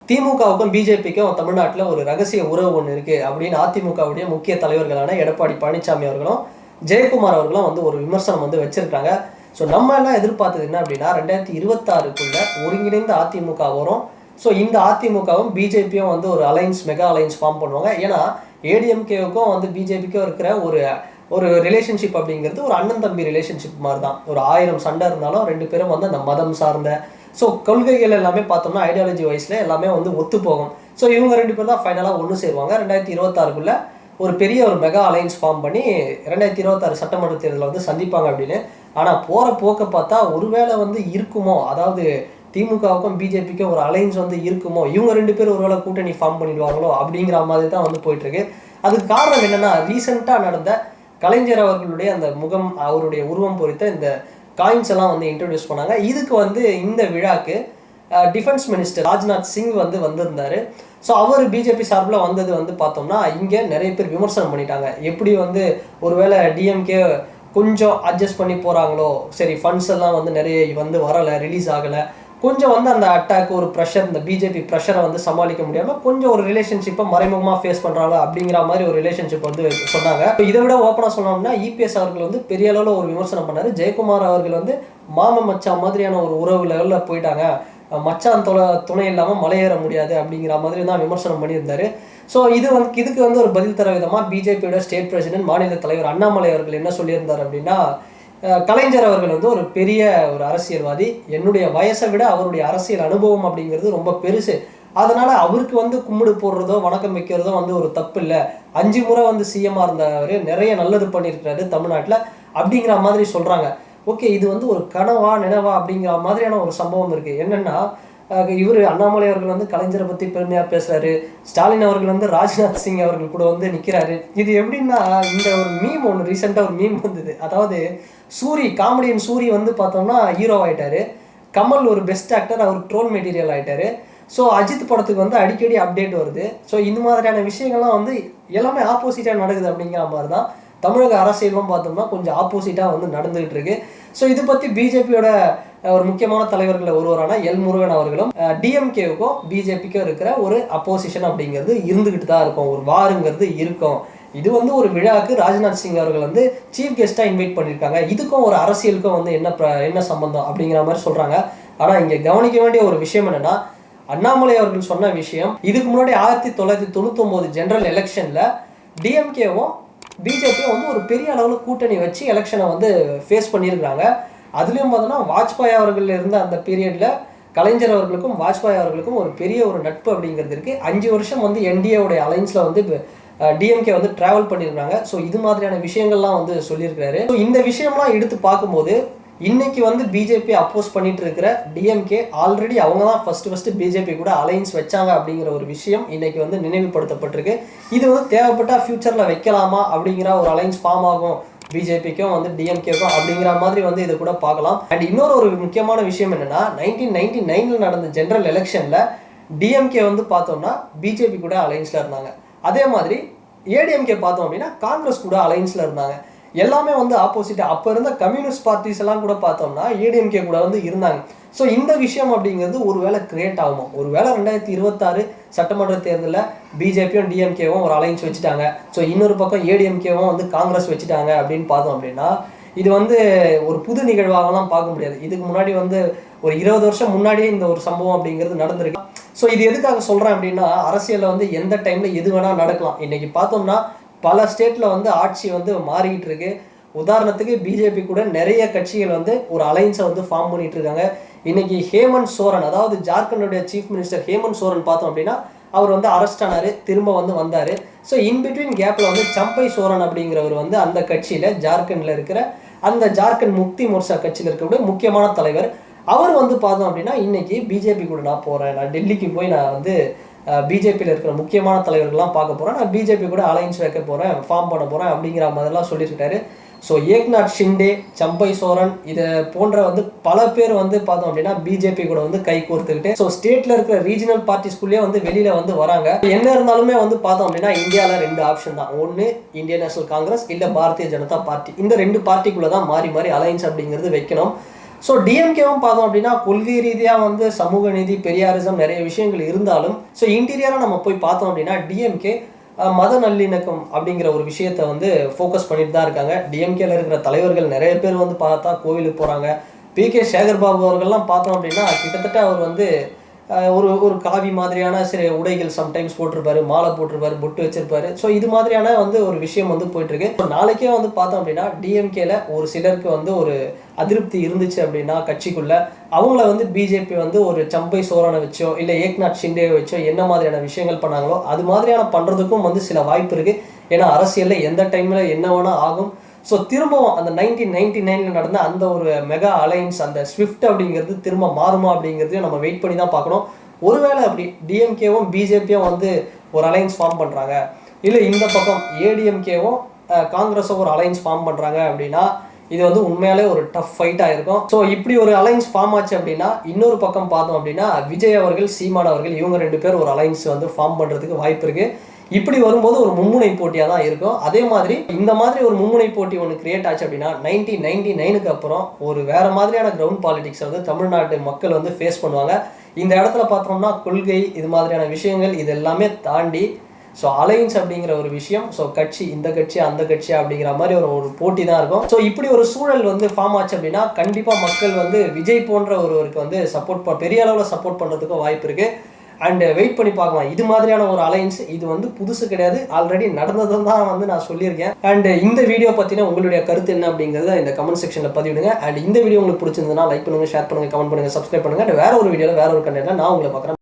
திமுகவுக்கும் பிஜேபிக்கும் தமிழ்நாட்டில் ஒரு ரகசிய உறவு ஒன்று இருக்குது அப்படின்னு அதிமுகவுடைய முக்கிய தலைவர்களான எடப்பாடி பழனிசாமி அவர்களும் ஜெயக்குமார் அவர்களும் வந்து ஒரு விமர்சனம் வந்து வச்சிருக்காங்க. ஸோ நம்ம எல்லாம் எதிர்பார்த்தது என்ன அப்படின்னா 2026 ஒருங்கிணைந்த அதிமுக வரும். ஸோ இந்த அதிமுகவும் பிஜேபியும் வந்து ஒரு மெகா அலைன்ஸ் ஃபார்ம் பண்ணுவாங்க. ஏன்னா ஏடிஎம்கேவுக்கும் வந்து பிஜேபிக்கும் இருக்கிற ஒரு ரிலேஷன்ஷிப் அப்படிங்கிறது ஒரு அண்ணன் தம்பி ரிலேஷன்ஷிப் மாதிரி தான். ஒரு 1000 சண்டை இருந்தாலும் ரெண்டு பேரும் வந்து அந்த மதம் சார்ந்த கொள்கைகள் எல்லாமே பார்த்தோம்னா ஐடியாலஜி வைஸில் எல்லாமே வந்து ஒத்து போகும். ஸோ இவங்க ரெண்டு பேர் தான் ஃபைனலாக ஒன்று சேருவாங்க. 2026 ஒரு பெரிய ஒரு மெகா அலைன்ஸ் ஃபார்ம் பண்ணி 2026 சட்டமன்ற தேர்தலில் வந்து சந்திப்பாங்க அப்படின்னு. ஆனால் போகிற போக்க பார்த்தா ஒருவேளை வந்து இருக்குமோ, அதாவது திமுகவுக்கும் பிஜேபிக்கும் ஒரு அலைன்ஸ் வந்து இருக்குமோ, இவங்க ரெண்டு பேரும் ஒருவேளை கூட்டணி ஃபார்ம் பண்ணிடுவாங்களோ அப்படிங்கிற மாதிரி தான் வந்து போயிட்டுருக்கு. அதுக்கு காரணம் என்னென்னா, ரீசெண்டாக நடந்த கலைஞர் அவர்களுடைய அந்த முகம், அவருடைய உருவம் பொறித்த இந்த காயின்ஸ் எல்லாம் வந்து இன்ட்ரடியூஸ் பண்ணாங்க. இதுக்கு வந்து இந்த விழாக்கு டிஃபென்ஸ் மினிஸ்டர் ராஜ்நாத் சிங் வந்து வந்திருந்தார். ஸோ அவர் பிஜேபி சார்பில் வந்தது வந்து பார்த்தோம்னா இங்கே நிறைய பேர் விமர்சனம் பண்ணிட்டாங்க. எப்படி வந்து ஒருவேளை டிஎம்கே கொஞ்சம் அட்ஜஸ்ட் பண்ணி போகிறாங்களோ, சரி ஃபண்ட்ஸ் எல்லாம் வந்து நிறைய வந்து வரலை, ரிலீஸ் ஆகலை, கொஞ்சம் வந்து அந்த அட்டாக் ஒரு ப்ரெஷர், இந்த பிஜேபி ப்ரெஷரை வந்து சமாளிக்க முடியாமல் கொஞ்சம் ஒரு ரிலேஷன்ஷிப்பை மறைமுகமாக ஃபேஸ் பண்ணுறாங்க அப்படிங்கிற மாதிரி ஒரு ரிலேஷன்ஷிப் வந்து சொன்னாங்க. இதை விட ஓப்பனாக சொன்னோம்னா இபிஎஸ் அவர்கள் வந்து பெரிய அளவில் ஒரு விமர்சனம் பண்ணார். ஜெயக்குமார் அவர்கள் வந்து மச்சான் மாதிரியான ஒரு உறவு லெவலில் போயிட்டாங்க, மச்சான் துணை இல்லாமல் மலையேற முடியாது அப்படிங்கிற மாதிரி தான் விமர்சனம் பண்ணியிருந்தார். ஸோ இதுக்கு வந்து ஒரு பதில் தர விதமாக பிஜேபியோட ஸ்டேட் பிரசிடென்ட் மாநில தலைவர் அண்ணாமலை அவர்கள் என்ன சொல்லியிருந்தார் அப்படின்னா, கலைஞர் அவர்கள் வந்து ஒரு பெரிய ஒரு அரசியல்வாதி, என்னுடைய வயசை விட அவருடைய அரசியல் அனுபவம் அப்படிங்கிறது ரொம்ப பெருசு, அதனால அவருக்கு வந்து கும்பிடு போடுறதோ வணக்கம் வைக்கிறதோ வந்து ஒரு தப்பு இல்லை, 5 முறை வந்து சிஎம்மாக இருந்தவர், நிறைய நல்லது பண்ணியிருக்கிறாரு தமிழ்நாட்டில் அப்படிங்கிற மாதிரி சொல்கிறாங்க. ஓகே, இது வந்து ஒரு கனவா நினைவா அப்படிங்கிற மாதிரியான ஒரு சம்பவம் இருக்குது. என்னென்னா, இவர் அண்ணாமலை அவர்கள் வந்து கலைஞரை பற்றி பெருமையாக பேசுகிறாரு, ஸ்டாலின் அவர்கள் வந்து ராஜ்நாத் சிங் அவர்கள் கூட வந்து நிற்கிறாரு. இது எப்படின்னா, இந்த ஒரு மீம் ஒன்று ரீசெண்டாக ஒரு மீம் வந்தது. அதாவது காமெடியன் சூரி வந்து பார்த்தோம்னா ஹீரோ ஆகிட்டாரு, கமல் ஒரு பெஸ்ட் ஆக்டர், அவர் ட்ரோல் மெட்டீரியல் ஆகிட்டாரு. ஸோ அஜித் படத்துக்கு வந்து அடிக்கடி அப்டேட் வருது. ஸோ இந்த மாதிரியான விஷயங்கள்லாம் வந்து எல்லாமே ஆப்போசிட்டாக நடக்குது அப்படிங்கிற மாதிரி தான் தமிழக அரசியலும் பார்த்தோம்னா கொஞ்சம் ஆப்போசிட்டாக வந்து நடந்துகிட்டு இருக்கு. ஸோ இது பற்றி பிஜேபியோட ஒரு முக்கியமான தலைவர்கள் ஒருவரான எல் முருகன் அவர்களும் டிஎம்கேவுக்கும் பிஜேபிக்கும் இருக்கிற ஒரு அப்போசிஷன் அப்படிங்கிறது இருந்துகிட்டு தான் இருக்கும், ஒரு வாருங்கிறது இருக்கும். இது வந்து ஒரு விழாவுக்கு ராஜ்நாத் சிங் அவர்கள் வந்து சீஃப் கெஸ்ட்டாக இன்வைட் பண்ணியிருக்காங்க. இதுக்கும் ஒரு அரசியலுக்கும் வந்து என்ன சம்பந்தம் அப்படிங்கிற மாதிரி சொல்கிறாங்க. ஆனால் இங்கே கவனிக்க வேண்டிய ஒரு விஷயம் என்னென்னா, அண்ணாமலை அவர்கள் சொன்ன விஷயம், இதுக்கு முன்னாடி 1999 ஜெனரல் எலெக்ஷனில் டிஎம்கேவும் பிஜேபியும் வந்து ஒரு பெரிய அளவில் கூட்டணி வச்சு எலெக்ஷனை வந்து ஃபேஸ் பண்ணியிருக்கிறாங்க. அதுலேயும் பார்த்தோன்னா வாஜ்பாய் அவர்கள் இருந்த அந்த பீரியடில் கலைஞர் அவர்களுக்கும் வாஜ்பாய் அவர்களுக்கும் ஒரு பெரிய ஒரு நட்பு அப்படிங்கிறது இருக்குது. 5 வருஷம் வந்து என்டிஏவுடைய அலைன்ஸில் வந்து டிஎம்கே வந்து ட்ராவல் பண்ணியிருக்காங்க. ஸோ இது மாதிரியான விஷயங்கள்லாம் வந்து சொல்லியிருக்கிறாரு. ஸோ இந்த விஷயம்லாம் எடுத்து பார்க்கும்போது இன்னைக்கு வந்து பிஜேபி அப்போஸ் பண்ணிட்டு இருக்கிற டிஎம்கே ஆல்ரெடி அவங்க தான் ஃபர்ஸ்ட் பிஜேபி கூட அலைன்ஸ் வச்சாங்க அப்படிங்கிற ஒரு விஷயம் இன்னைக்கு வந்து நினைவுபடுத்தப்பட்டிருக்கு. இது வந்து தேவைப்பட்டா ஃபியூச்சரில் வைக்கலாமா அப்படிங்கிற ஒரு அலைன்ஸ் ஃபார்ம் ஆகும் பிஜேபிக்கும் வந்து டிஎம்கேக்கும் அப்படிங்கிற மாதிரி வந்து இதை கூட பார்க்கலாம். அண்ட் இன்னொரு ஒரு முக்கியமான விஷயம் என்னன்னா, 1999 நடந்த ஜெனரல் எலெக்ஷனில் டிஎம்கே வந்து பார்த்தோம்னா பிஜேபி கூட அலைன்ஸில் இருந்தாங்க. அதே மாதிரி ஏடிஎம்கே பார்த்தோம் அப்படின்னா காங்கிரஸ் கூட அலைன்ஸில் இருந்தாங்க. எல்லாமே வந்து ஆப்போசிட்டாக அப்போ இருந்த கம்யூனிஸ்ட் பார்ட்டிஸ் எல்லாம் கூட பார்த்தோம்னா ஏடிஎம்கே கூட வந்து இருந்தாங்க. ஸோ இந்த விஷயம் அப்படிங்கிறது ஒரு வேளை கிரியேட் ஆகுமா, ஒரு வேளை 2026 சட்டமன்ற தேர்தலில் பிஜேபியும் டிஎம்கேவும் ஒரு அலைன்ஸ் வச்சுட்டாங்க, ஸோ இன்னொரு பக்கம் ஏடிஎம்கேவும் வந்து காங்கிரஸ் வச்சுட்டாங்க அப்படின்னு பார்த்தோம் அப்படின்னா இது வந்து ஒரு புது நிகழ்வாகலாம் பார்க்க முடியாது. இதுக்கு முன்னாடி வந்து ஒரு 20 வருஷம் முன்னாடியே இந்த ஒரு சம்பவம் அப்படிங்கிறது நடந்திருக்கு. ஸோ இது எதுக்காக சொல்கிறேன் அப்படின்னா, அரசியலில் வந்து எந்த டைமில் எது வேணால் நடக்கலாம். இன்றைக்கி பார்த்தோம்னா பல ஸ்டேட்டில் வந்து ஆட்சி வந்து மாறிக்கிட்டு இருக்கு. உதாரணத்துக்கு பிஜேபி கூட நிறைய கட்சிகள் வந்து ஒரு அலைன்ஸை வந்து ஃபார்ம் பண்ணிட்டு இருக்காங்க. இன்னைக்கு ஹேமந்த் சோரன், அதாவது ஜார்க்கண்டுடைய சீஃப் மினிஸ்டர் ஹேமந்த் சோரன் பார்த்தோம் அப்படின்னா அவர் வந்து அரெஸ்ட் ஆனார், திரும்ப வந்து வந்தார். ஸோ இன்பிட்வீன் கேப்பில் வந்து சம்பை சோரன் அப்படிங்கிறவர் வந்து அந்த கட்சியில் ஜார்க்கண்டில் இருக்கிற அந்த ஜார்க்கண்ட் முக்தி மோர்ச்சா கட்சியில் இருக்கக்கூடிய முக்கியமான தலைவர். அவர் வந்து பார்த்தோம் அப்படின்னா இன்னைக்கு பிஜேபி கூட நான் போகிறேன், நான் டெல்லிக்கு போய் நான் வந்து பிஜேபியில் இருக்கிற முக்கியமான தலைவர்கள்லாம் பார்க்க போகிறேன், நான் பிஜேபி கூட அலைன்ஸ் வைக்க போகிறேன், ஃபார்ம் பண்ண போகிறேன் அப்படிங்கிற மாதிரிலாம் சொல்லியிருக்காரு. ஸோ ஏக்நாத் ஷிண்டே, சம்பை சோரன் இதை போன்ற வந்து பல பேர் வந்து பார்த்தோம் அப்படின்னா பிஜேபி கூட வந்து கை கோர்த்துக்கிட்டு ஸோ ஸ்டேட்டில் இருக்கிற ரீஜனல் பார்ட்டிஸ்குள்ளேயே வந்து வெளியில் வந்து வராங்க. என்ன இருந்தாலுமே வந்து பார்த்தோம் அப்படின்னா இந்தியாவில் 2 ஆப்ஷன் தான், ஒன்று இந்தியன் நேஷனல் காங்கிரஸ், இல்லை பாரதிய ஜனதா பார்ட்டி. இந்த 2 பார்ட்டிக்குள்ளே தான் மாறி மாறி அலைன்ஸ் அப்படிங்கிறது வைக்கணும். ஸோ டிஎம்கேவும் பார்த்தோம் அப்படின்னா கொள்கை ரீதியாக வந்து சமூக நீதி பெரியாரிசம் நிறைய விஷயங்கள் இருந்தாலும் ஸோ இன்டீரியராக நம்ம போய் பார்த்தோம் அப்படின்னா டிஎம்கே மத நல்லிணக்கம் அப்படிங்கிற ஒரு விஷயத்த வந்து ஃபோக்கஸ் பண்ணிட்டு தான் இருக்காங்க. டிஎம்கேல இருக்கிற தலைவர்கள் நிறைய பேர் வந்து பார்த்தா கோவிலுக்கு போகிறாங்க. பி.கே. சேகர் பாபு அவர்கள்லாம் பார்த்தோம் அப்படின்னா கிட்டத்தட்ட அவர் வந்து ஒரு ஒரு காவி மாதிரியான சில உடைகள் சம்டைம்ஸ் போட்டிருப்பாரு, மாலை போட்டிருப்பாரு, பொட்டு வச்சிருப்பாரு. ஸோ இது மாதிரியான வந்து ஒரு விஷயம் வந்து போயிட்டு இருக்கு. ஸோ நாளைக்கே வந்து பார்த்தோம் அப்படின்னா டிஎம்கேல ஒரு சிலருக்கு வந்து ஒரு அதிருப்தி இருந்துச்சு அப்படின்னா கட்சிக்குள்ள அவங்கள வந்து பிஜேபி வந்து ஒரு சம்பை சோரனை வச்சோ இல்லை ஏக்நாத் ஷிண்டே வச்சோ என்ன மாதிரியான விஷயங்கள் பண்ணாங்களோ அது மாதிரியான பண்ணுறதுக்கும் வந்து சில வாய்ப்பு இருக்கு. ஏன்னா அரசியலில் எந்த டைம்ல என்ன வேணா ஆகும். ஸோ திரும்பவும் அந்த 1999 நடந்த அந்த ஒரு மெகா அலையன்ஸ் அந்த ஸ்விஃப்ட் அப்படிங்கிறது திரும்ப மாறுமா அப்படிங்கிறதையும் நம்ம வெயிட் பண்ணி தான் பார்க்கணும். ஒருவேளை அப்படி டிஎம்கேவும் பிஜேபியும் வந்து ஒரு அலையன்ஸ் ஃபார்ம் பண்ணுறாங்க, இல்லை இந்த பக்கம் ஏடிஎம்கேவும் காங்கிரஸும் ஒரு அலையன்ஸ் ஃபார்ம் பண்ணுறாங்க அப்படின்னா இது வந்து உண்மையாலே ஒரு டஃப் ஃபைட்டாக இருக்கும். ஸோ இப்படி ஒரு அலையன்ஸ் ஃபார்ம் ஆச்சு அப்படின்னா இன்னொரு பக்கம் பார்த்தோம் அப்படின்னா விஜய் அவர்கள் சீமான் அவர்கள் இவங்க 2 பேர் ஒரு அலையன்ஸ் வந்து ஃபார்ம் பண்ணுறதுக்கு வாய்ப்பு இருக்குது. இப்படி வரும்போது ஒரு மும்முனை போட்டியாக தான் இருக்கும். அதே மாதிரி இந்த மாதிரி ஒரு மும்முனை போட்டி ஒன்று கிரியேட் ஆச்சு அப்படின்னா 1999க்கு அப்புறம் ஒரு வேற மாதிரியான கிரவுண்ட் பாலிடிக்ஸை வந்து தமிழ்நாட்டு மக்கள் வந்து ஃபேஸ் பண்ணுவாங்க. இந்த இடத்துல பார்த்தோம்னா கொள்கை இது மாதிரியான விஷயங்கள் இது எல்லாமே தாண்டி ஸோ அலையன்ஸ் அப்படிங்கிற ஒரு விஷயம், ஸோ கட்சி இந்த கட்சி அந்த கட்சி அப்படிங்கிற மாதிரி ஒரு போட்டி தான் இருக்கும். ஸோ இப்படி ஒரு சூழல் வந்து ஃபார்ம் ஆச்சு அப்படின்னா கண்டிப்பாக மக்கள் வந்து விஜய் போன்ற ஒருவருக்கு வந்து பெரிய அளவில் சப்போர்ட் பண்ணுறதுக்கும் வாய்ப்பு இருக்குது. அண்ட் வெயிட் பண்ணி பார்க்கலாம். இது மாதிரியான ஒரு அலையன்ஸ் இது வந்து புதுசு கிடையாது, ஆல்ரெடி நடந்ததும் தான் வந்து நான் சொல்லியிருக்கேன். அண்ட் இந்த வீடியோ பற்றின உங்களுடைய கருத்து என்ன அப்படிங்கிறத இந்த கமெண்ட் செக்ஷனில் பதிவிடுங்க. அண்ட் இந்த வீடியோ உங்களுக்கு பிடிச்சிருந்ததுன்னா லைக் பண்ணுங்கள், ஷேர் பண்ணுங்கள், கமெண்ட் பண்ணுங்கள், சப்ஸ்கிரைப் பண்ணுங்கள். வேற ஒரு வீடியோவில் வேற ஒரு கண்டென்ட்ல நான் உங்களை பார்க்குறேன்.